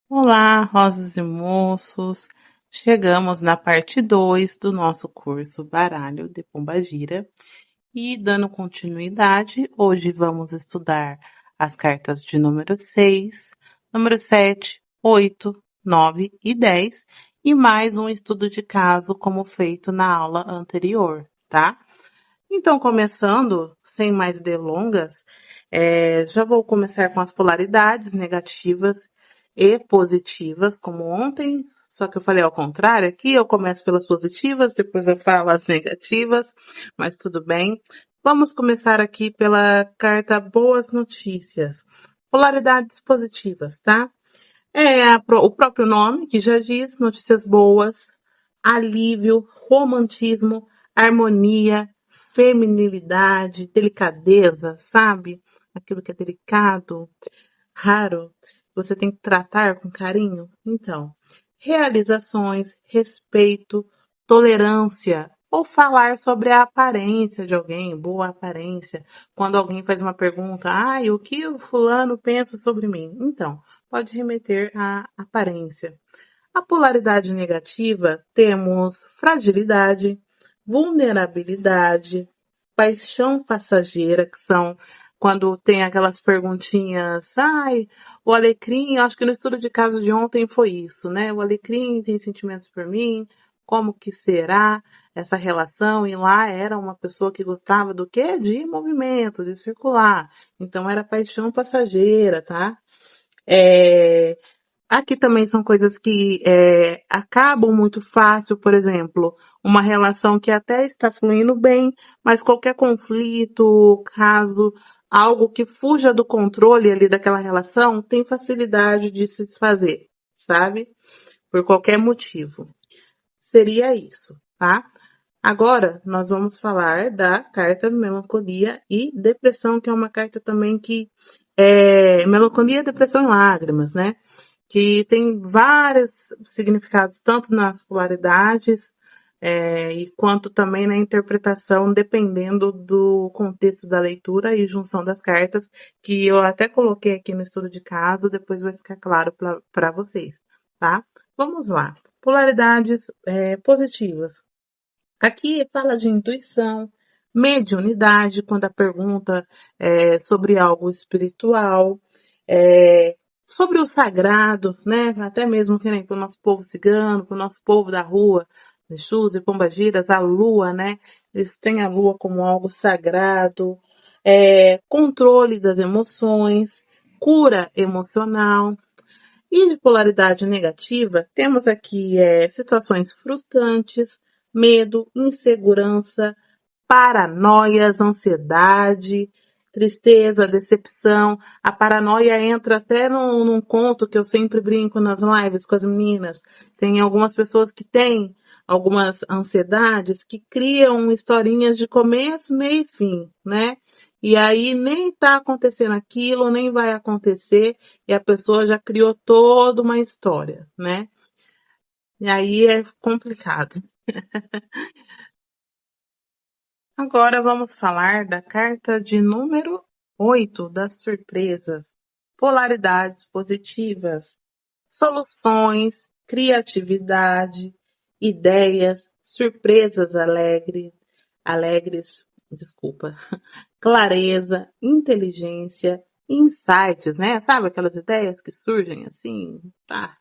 Olá, rosas e moços! Chegamos na parte 2 do nosso curso Baralho de Pombagira e, dando continuidade, hoje vamos estudar as cartas de número 6, número 7, 8, 9 e 10 e mais um estudo de caso como feito na aula anterior, tá? Então, começando, sem mais delongas, já vou começar com as polaridades negativas e positivas, como ontem, só que eu falei ao contrário aqui, eu começo pelas positivas, depois eu falo as negativas, mas tudo bem. Vamos começar aqui pela carta Boas Notícias. Polaridades positivas, tá? O próprio nome, que já diz, notícias boas, alívio, romantismo, harmonia, feminilidade, delicadeza, sabe? Aquilo que é delicado, raro, você tem que tratar com carinho. Então, realizações, respeito, tolerância, ou falar sobre a aparência de alguém, boa aparência. Quando alguém faz uma pergunta, o que o fulano pensa sobre mim? Então, pode remeter à aparência. A polaridade negativa, temos fragilidade, vulnerabilidade, paixão passageira, que são quando tem aquelas perguntinhas, o alecrim, acho que no estudo de caso de ontem foi isso, né? O alecrim tem sentimentos por mim, como que será essa relação? E lá era uma pessoa que gostava do quê? De movimento, de circular. Então era paixão passageira, tá? É, Aqui também são coisas que acabam muito fácil, por exemplo, uma relação que até está fluindo bem, mas qualquer conflito, caso, algo que fuja do controle ali daquela relação, tem facilidade de se desfazer, sabe? Por qualquer motivo. Seria isso, tá? Agora, nós vamos falar da carta Melancolia e Depressão, que é uma carta também que é Melancolia, Depressão e Lágrimas, né? Que tem vários significados, tanto nas polaridades, e quanto também na interpretação, dependendo do contexto da leitura e junção das cartas, que eu até coloquei aqui no estudo de caso, depois vai ficar claro para vocês, tá? Vamos lá. Polaridades positivas. Aqui fala de intuição, mediunidade, quando a pergunta é sobre algo espiritual, é, sobre o sagrado, né? Até mesmo que nem para o nosso povo cigano, para o nosso povo da rua, Exus e Pombagiras, a lua, né? Eles têm a lua como algo sagrado, controle das emoções, cura emocional. E de polaridade negativa, temos aqui situações frustrantes, medo, insegurança, paranoias, ansiedade, tristeza, decepção. A paranoia entra até num conto que eu sempre brinco nas lives com as meninas. Tem algumas pessoas que têm algumas ansiedades que criam historinhas de começo, meio e fim, né? E aí nem tá acontecendo aquilo, nem vai acontecer, e a pessoa já criou toda uma história, né? E aí é complicado. Agora vamos falar da carta de número 8 das surpresas. Polaridades positivas, soluções, criatividade, ideias, surpresas alegres, desculpa, clareza, inteligência, insights, né? Sabe aquelas ideias que surgem assim, tá?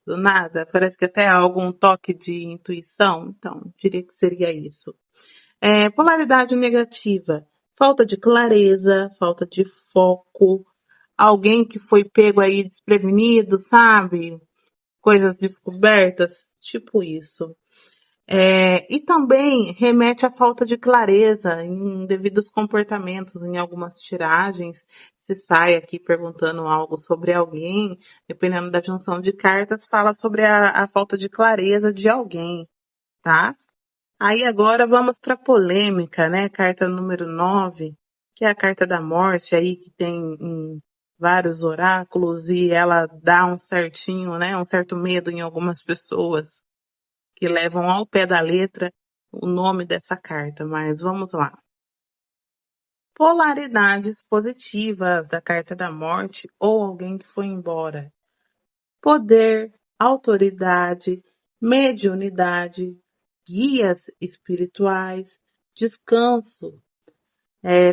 Do nada, parece que até há algum toque de intuição. Então, diria que seria isso. Polaridade negativa, falta de clareza, falta de foco, alguém que foi pego aí desprevenido, sabe? Coisas descobertas, tipo isso. E também remete à falta de clareza em devidos comportamentos, em algumas tiragens. Se sai aqui perguntando algo sobre alguém, dependendo da junção de cartas, fala sobre a falta de clareza de alguém, tá? Aí agora vamos para polêmica, né? Carta número 9, que é a carta da morte aí, que tem em vários oráculos e ela dá um certinho, né? Um certo medo em algumas pessoas que levam ao pé da letra o nome dessa carta, mas vamos lá. Polaridades positivas da carta da morte ou alguém que foi embora. poder, autoridade, mediunidade, guias espirituais, descanso,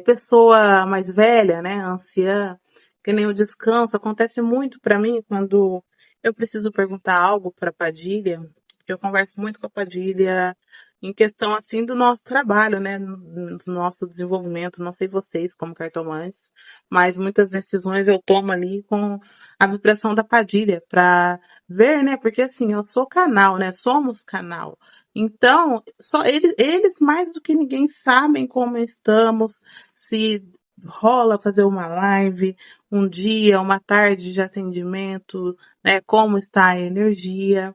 pessoa mais velha, né, anciã, que nem o descanso, acontece muito para mim quando eu preciso perguntar algo para Padilha, eu converso muito com a Padilha em questão assim do nosso trabalho, né, do nosso desenvolvimento, não sei vocês como cartomantes, mas muitas decisões eu tomo ali com a vibração da Padilha para ver, né, porque assim, eu sou canal, né, somos canal. Então, só eles mais do que ninguém sabem como estamos, se rola fazer uma live, um dia, uma tarde de atendimento, né? Como está a energia.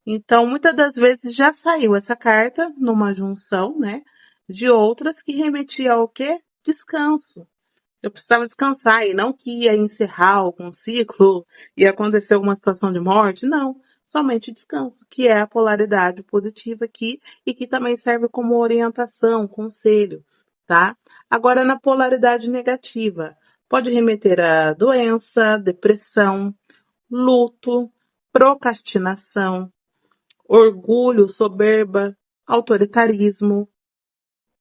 Então, muitas das vezes já saiu essa carta numa junção, né? De outras que remetia ao quê? Descanso. Eu precisava descansar e não que ia encerrar algum ciclo e acontecer alguma situação de morte, não. Somente descanso, que é a polaridade positiva aqui e que também serve como orientação, conselho, tá? Agora, na polaridade negativa, pode remeter a doença, depressão, luto, procrastinação, orgulho, soberba, autoritarismo,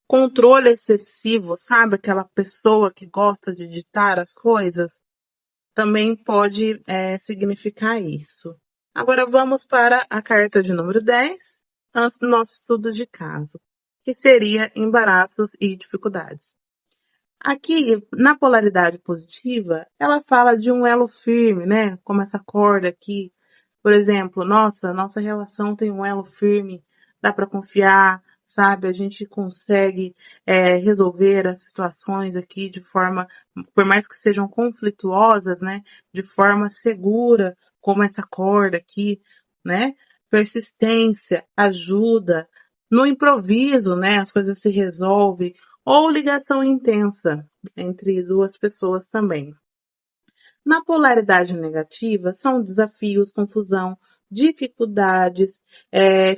controle excessivo, sabe? Aquela pessoa que gosta de ditar as coisas, também pode significar isso. Agora vamos para a carta de número 10, nosso estudo de caso, que seria embaraços e dificuldades. Aqui, na polaridade positiva, ela fala de um elo firme, né? Como essa corda aqui. Por exemplo, nossa relação tem um elo firme, dá para confiar, sabe? A gente consegue resolver as situações aqui de forma, por mais que sejam conflituosas, né? De forma segura, como essa corda aqui, né? Persistência, ajuda. No improviso, né? As coisas se resolvem ou ligação intensa entre duas pessoas também. Na polaridade negativa, são desafios, confusão, dificuldades,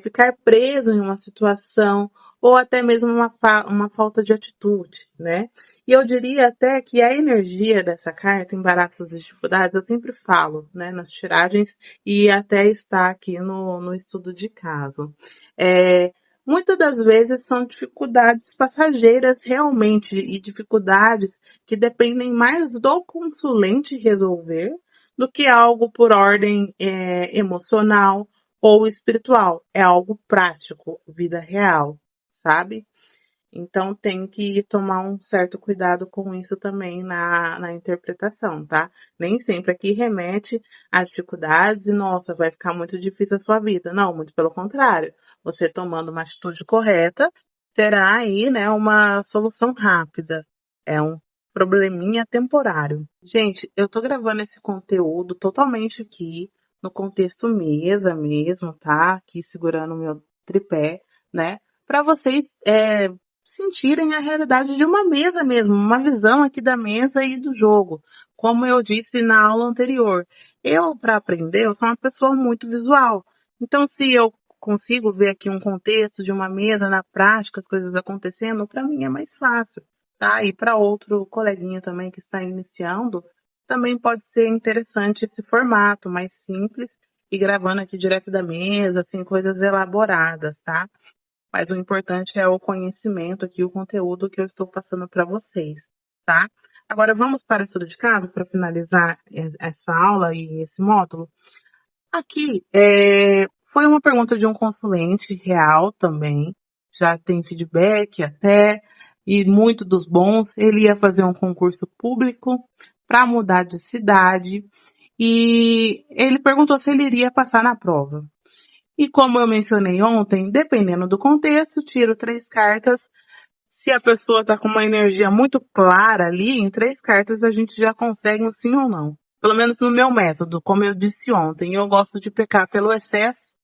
ficar preso em uma situação ou até mesmo uma falta de atitude, né? E eu diria até que a energia dessa carta, embaraços e dificuldades, eu sempre falo, né, nas tiragens e até está aqui no estudo de caso. Muitas das vezes são dificuldades passageiras realmente e dificuldades que dependem mais do consulente resolver do que algo por ordem emocional ou espiritual. É algo prático, vida real, sabe? Então tem que tomar um certo cuidado com isso também na interpretação, tá? Nem sempre aqui remete a dificuldades e, nossa, vai ficar muito difícil a sua vida. Não, muito pelo contrário. Você tomando uma atitude correta, terá aí, né, uma solução rápida. É um probleminha temporário. Gente, eu tô gravando esse conteúdo totalmente aqui no contexto mesa mesmo, tá? Aqui segurando o meu tripé, né? Para vocês sentirem a realidade de uma mesa mesmo, uma visão aqui da mesa e do jogo. Como eu disse na aula anterior, eu, para aprender, eu sou uma pessoa muito visual. Então, se eu consigo ver aqui um contexto de uma mesa na prática, as coisas acontecendo, para mim é mais fácil, tá? E para outro coleguinha também que está iniciando, também pode ser interessante esse formato mais simples e gravando aqui direto da mesa, assim, coisas elaboradas, tá? Mas o importante é o conhecimento aqui, o conteúdo que eu estou passando para vocês, tá? Agora vamos para o estudo de caso para finalizar essa aula e esse módulo. Aqui foi uma pergunta de um consulente real também, já tem feedback até, e muito dos bons. Ele ia fazer um concurso público para mudar de cidade e ele perguntou se ele iria passar na prova. E como eu mencionei ontem, dependendo do contexto, tiro 3 cartas. Se a pessoa está com uma energia muito clara ali, em 3 cartas a gente já consegue um sim ou não. Pelo menos no meu método, como eu disse ontem, eu gosto de pecar pelo excesso,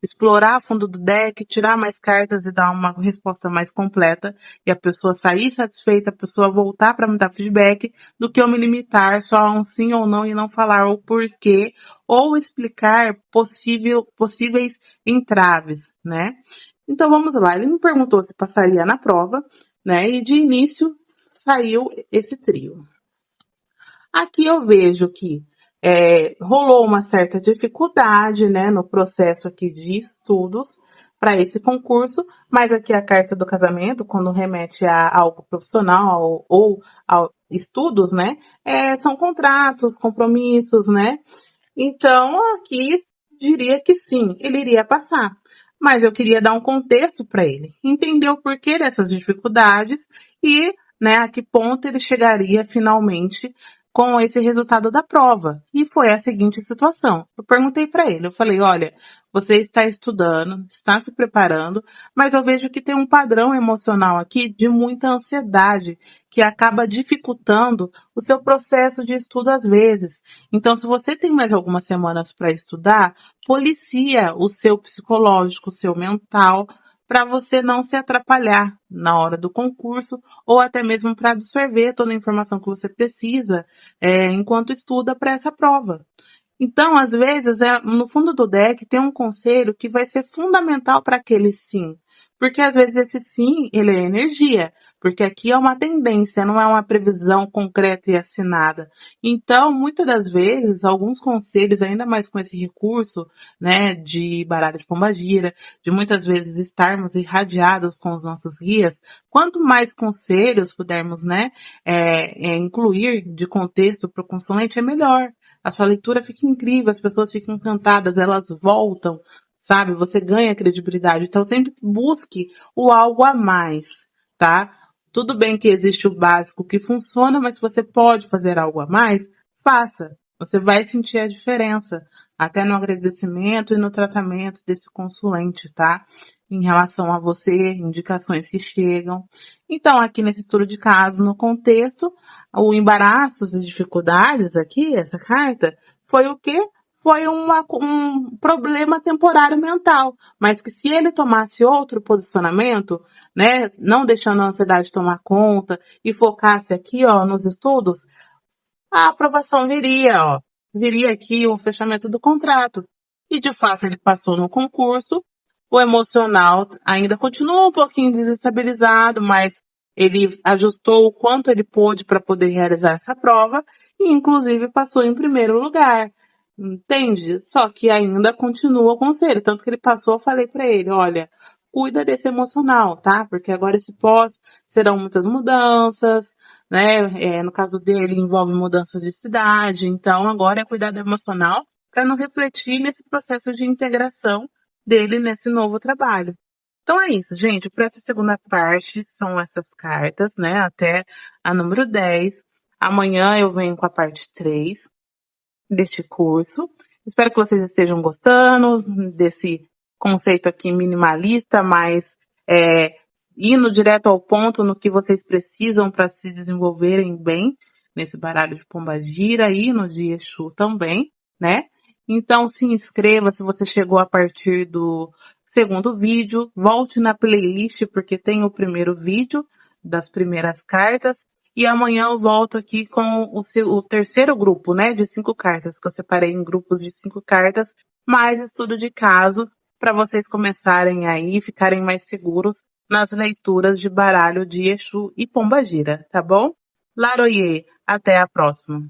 explorar a fundo do deck, tirar mais cartas e dar uma resposta mais completa e a pessoa sair satisfeita, a pessoa voltar para me dar feedback, do que eu me limitar só a um sim ou não e não falar o porquê ou explicar possíveis entraves, né? Então vamos lá, ele me perguntou se passaria na prova, né? E de início saiu esse trio. Aqui eu vejo que rolou uma certa dificuldade, né, no processo aqui de estudos para esse concurso, mas aqui a carta do casamento, quando remete a algo profissional ou a estudos, né, são contratos, compromissos, né? Então, aqui diria que sim, ele iria passar. Mas eu queria dar um contexto para ele, entender o porquê dessas dificuldades e, né, a que ponto ele chegaria finalmente com esse resultado da prova. E foi a seguinte situação. Eu perguntei para ele, eu falei, olha, você está estudando, está se preparando, mas eu vejo que tem um padrão emocional aqui de muita ansiedade, que acaba dificultando o seu processo de estudo às vezes. Então, se você tem mais algumas semanas para estudar, policia o seu psicológico, o seu mental, para você não se atrapalhar na hora do concurso ou até mesmo para absorver toda a informação que você precisa enquanto estuda para essa prova. Então, às vezes, no fundo do deck tem um conselho que vai ser fundamental para aquele sim. Porque às vezes esse sim, ele é energia. Porque aqui é uma tendência, não é uma previsão concreta e assinada. Então, muitas das vezes, alguns conselhos, ainda mais com esse recurso, né, de baralho de pombagira, de muitas vezes estarmos irradiados com os nossos guias, quanto mais conselhos pudermos, né, incluir de contexto para o consulente, é melhor. A sua leitura fica incrível, as pessoas ficam encantadas, elas voltam, sabe? Você ganha credibilidade. Então sempre busque o algo a mais, tá? Tudo bem que existe o básico que funciona, mas se você pode fazer algo a mais, faça. Você vai sentir a diferença, até no agradecimento e no tratamento desse consulente, tá? Em relação a você, indicações que chegam. Então, aqui nesse estudo de caso, no contexto, o embaraço e dificuldades aqui, essa carta, foi o quê? Foi um problema temporário mental. Mas que se ele tomasse outro posicionamento, né, não deixando a ansiedade tomar conta e focasse aqui, ó, nos estudos, a aprovação viria, ó. Viria aqui o fechamento do contrato. E de fato ele passou no concurso. O emocional ainda continua um pouquinho desestabilizado, mas ele ajustou o quanto ele pôde para poder realizar essa prova e inclusive passou em primeiro lugar. Entende? Só que ainda continua o conselho. Tanto que ele passou, eu falei para ele, olha, cuida desse emocional, tá? Porque agora esse pós serão muitas mudanças, né? No caso dele, envolve mudanças de cidade. Então, agora é cuidar do emocional para não refletir nesse processo de integração dele nesse novo trabalho. Então é isso, gente. Para essa segunda parte, são essas cartas, né? Até a número 10. Amanhã eu venho com a parte 3 deste curso. Espero que vocês estejam gostando desse conceito aqui minimalista, mas indo direto ao ponto no que vocês precisam para se desenvolverem bem nesse baralho de pombagira e no de Exu também, né? Então se inscreva se você chegou a partir do segundo vídeo, volte na playlist porque tem o primeiro vídeo das primeiras cartas e amanhã eu volto aqui com o terceiro grupo, né, de 5 cartas, que eu separei em grupos de 5 cartas, mais estudo de caso, para vocês começarem aí, ficarem mais seguros nas leituras de baralho de Exu e Pombagira, tá bom? Laroie, até a próxima.